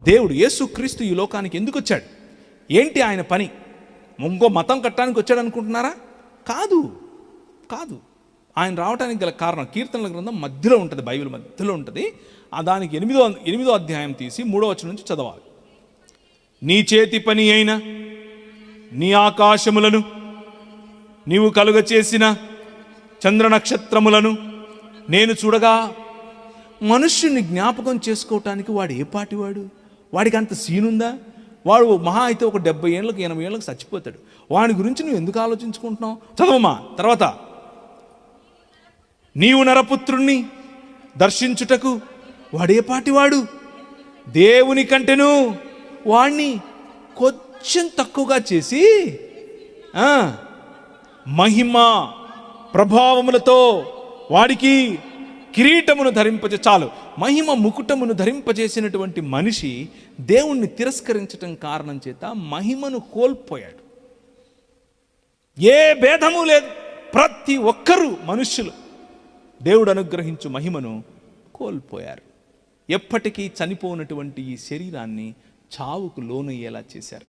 దేవుడు యేసుక్రీస్తు ఈ లోకానికి ఎందుకు వచ్చాడు? ఏంటి ఆయన పని? ఇంకో మతం కట్టడానికి వచ్చాడు అనుకుంటున్నారా? కాదు కాదు. ఆయన రావడానికి గల కారణం కీర్తనల గ్రంథం మధ్యలో ఉంటుంది, బైబిల్ మధ్యలో ఉంటుంది. దానికి 8వ అధ్యాయం తీసి 3వ వచనం నుంచి చదవాలి. నీ చేతి పని అయిన నీ ఆకాశములను, నీవు కలుగ చేసిన చంద్ర నక్షత్రములను నేను చూడగా, మనుష్యుని జ్ఞాపకం చేసుకోవటానికి వాడు ఏ పాటివాడు? వాడికి అంత సీనుందా? వాడు మహా అయితే ఒక 70 ఏళ్ళకి 80 ఏళ్ళకి చచ్చిపోతాడు. వాడి గురించి నువ్వు ఎందుకు ఆలోచించుకుంటున్నావు? చదవమ్మా. తర్వాత, నీవు నరపుత్రుణ్ణి దర్శించుటకు వాడే పాటివాడు? దేవుని కంటెను వాణ్ణి కొంచెం తక్కువగా చేసి మహిమ ప్రభావములతో వాడికి కిరీటమును చాలు మహిమ ముకుటమును ధరింపజేసినటువంటి మనిషి దేవుణ్ణి తిరస్కరించటం కారణం చేత మహిమను కోల్పోయాడు. ఏ భేదము లేదు. ప్రతి ఒక్కరూ మనుష్యులు దేవుడు అనుగ్రహించు మహిమను కోల్పోయారు. ఎప్పటికీ చనిపోనటువంటి ఈ శరీరాన్ని చావుకు లోనయ్యేలా చేశారు.